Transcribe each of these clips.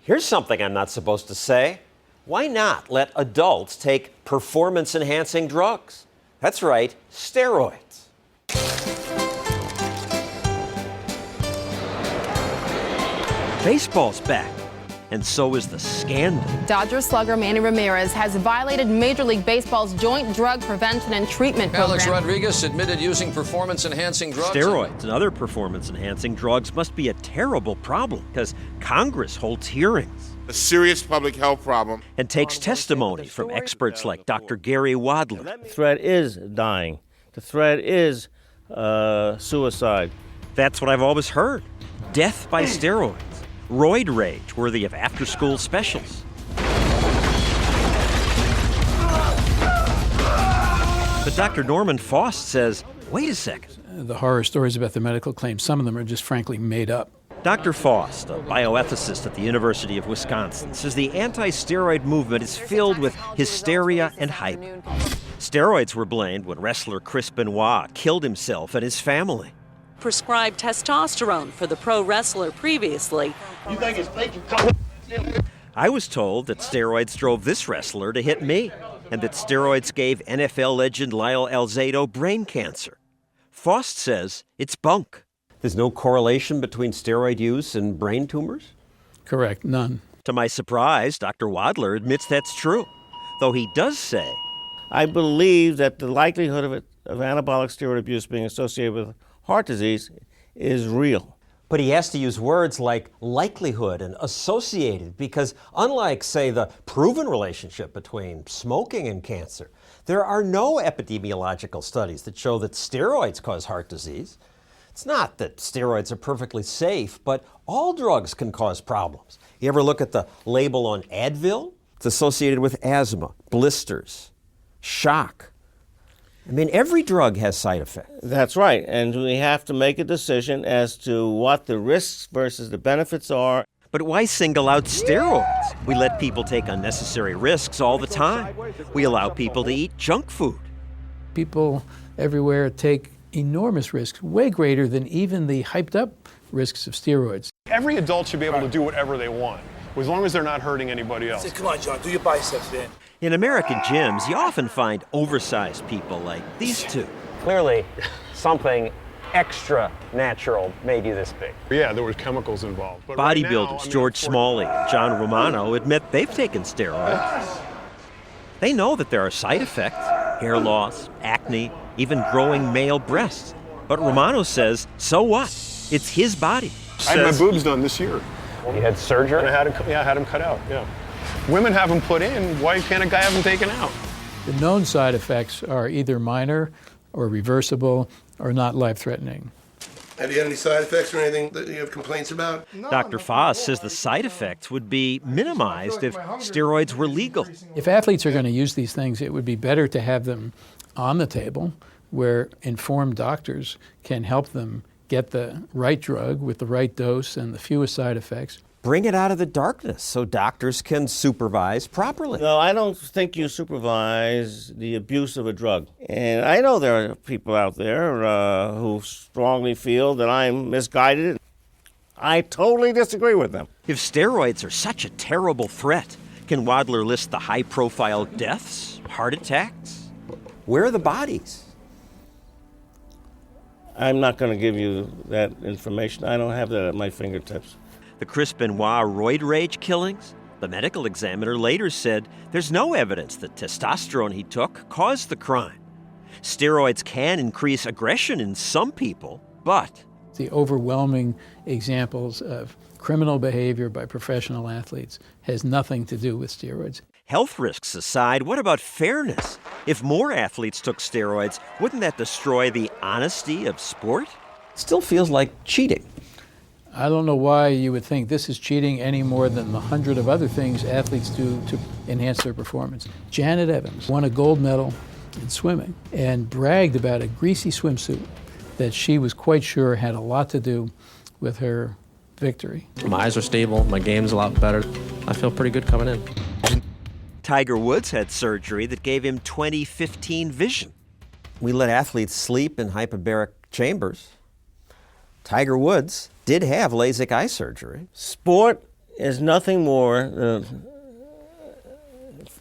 Here's something I'm not supposed to say. Why not let adults take performance-enhancing drugs? That's right, steroids. Baseball's back, and so is the scandal. Dodgers slugger Manny Ramirez has violated Major League Baseball's joint drug prevention and treatment program. Alex Rodriguez admitted using performance-enhancing drugs. Steroids and other performance-enhancing drugs must be a terrible problem because Congress holds hearings. A serious public health problem. And takes testimony from experts like Dr. Gary Wadler. The threat is dying. The threat is suicide. That's what I've always heard. Death by steroids. Roid rage worthy of after-school specials. But Dr. Norman Faust says, wait a second. The horror stories about the medical claims, some of them are just frankly made up. Dr. Faust, a bioethicist at the University of Wisconsin, says the anti-steroid movement is filled with hysteria and hype. Steroids were blamed when wrestler Chris Benoit killed himself and his family. Prescribed testosterone for the pro wrestler previously. You think it's fake? I was told that steroids drove this wrestler to hit me, and that steroids gave NFL legend Lyle Alzado brain cancer. Faust says it's bunk. There's no correlation between steroid use and brain tumors? Correct, none. To my surprise, Dr. Wadler admits that's true, though he does say, I believe that the likelihood of anabolic steroid abuse being associated with heart disease is real. But he has to use words like likelihood and associated because unlike, say, the proven relationship between smoking and cancer, there are no epidemiological studies that show that steroids cause heart disease. It's not that steroids are perfectly safe, but all drugs can cause problems. You ever look at the label on Advil? It's associated with asthma, blisters, shock. I mean, every drug has side effects. That's right, and we have to make a decision as to what the risks versus the benefits are. But why single out steroids? We let people take unnecessary risks all the time. We allow people to eat junk food. People everywhere take enormous risks, way greater than even the hyped up risks of steroids. Every adult should be able to do whatever they want, as long as they're not hurting anybody else. Come on, John, do your biceps then. In American gyms, you often find oversized people like these two. Clearly, something extra natural made you this big. Yeah, there were chemicals involved. But Bodybuilders George Smalley and John Romano admit they've taken steroids. They know that there are side effects, hair loss, acne, even growing male breasts. But Romano says, so what? It's his body. I had my boobs done this year. You had surgery? And I had them cut out, yeah. Women have them put in, why can't a guy have them taken out? The known side effects are either minor or reversible or not life-threatening. Have you had any side effects or anything that you have complaints about? Dr. Faust says the side effects would be minimized if steroids were legal. If athletes are going to use these things, it would be better to have them on the table where informed doctors can help them get the right drug with the right dose and the fewest side effects. Bring it out of the darkness so doctors can supervise properly. No, I don't think you supervise the abuse of a drug. And I know there are people out there who strongly feel that I'm misguided. I totally disagree with them. If steroids are such a terrible threat, can Wadler list the high-profile deaths, heart attacks? Where are the bodies? I'm not going to give you that information. I don't have that at my fingertips. The Chris Benoit roid rage killings? The medical examiner later said there's no evidence that testosterone he took caused the crime. Steroids can increase aggression in some people, but the overwhelming examples of criminal behavior by professional athletes has nothing to do with steroids. Health risks aside, what about fairness? If more athletes took steroids, wouldn't that destroy the honesty of sport? It still feels like cheating. I don't know why you would think this is cheating any more than the 100 of other things athletes do to enhance their performance. Janet Evans won a gold medal in swimming and bragged about a greasy swimsuit that she was quite sure had a lot to do with her victory. My eyes are stable, my game's a lot better. I feel pretty good coming in. Tiger Woods had surgery that gave him 20/15 vision. We let athletes sleep in hyperbaric chambers. Tiger Woods did have LASIK eye surgery. Sport is nothing more than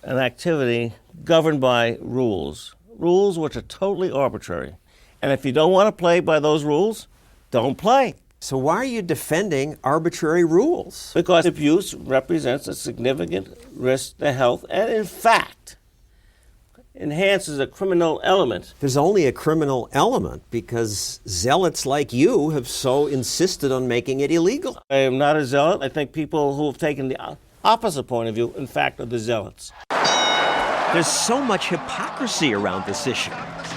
an activity governed by rules which are totally arbitrary. And if you don't want to play by those rules, don't play. So why are you defending arbitrary rules? Because abuse represents a significant risk to health and, in fact, enhances a criminal element. There's only a criminal element because zealots like you have so insisted on making it illegal. I am not a zealot. I think people who have taken the opposite point of view, in fact, are the zealots. There's so much hypocrisy around this issue.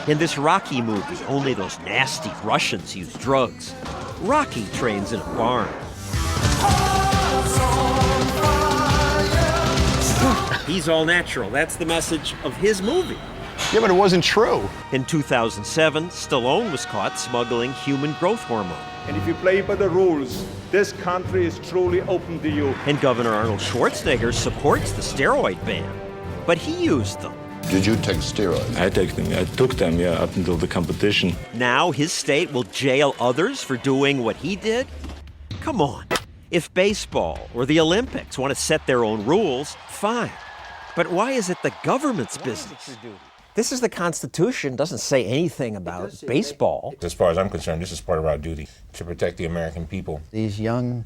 In this Rocky movie, only those nasty Russians use drugs. Rocky trains in a barn. He's all natural. That's the message of his movie. Yeah, but it wasn't true. In 2007, Stallone was caught smuggling human growth hormone. And if you play by the rules, this country is truly open to you. And Governor Arnold Schwarzenegger supports the steroid ban. But he used them. Did you take steroids? I took them, yeah, up until the competition. Now his state will jail others for doing what he did? Come on. If baseball or the Olympics want to set their own rules, fine. But why is it the government's business? This is the Constitution. Doesn't say anything about baseball. As far as I'm concerned, this is part of our duty to protect the American people. These young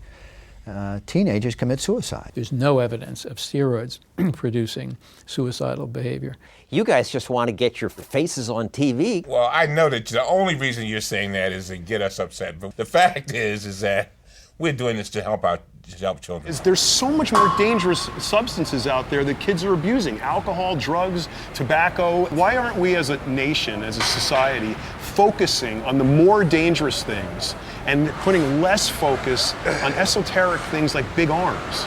teenagers commit suicide. There's no evidence of steroids producing suicidal behavior. You guys just want to get your faces on TV. Well, I know that the only reason you're saying that is to get us upset. But the fact is that we're doing this to help children. There's so much more dangerous substances out there that kids are abusing. Alcohol, drugs, tobacco. Why aren't we as a nation, as a society, focusing on the more dangerous things and putting less focus on esoteric things like big arms?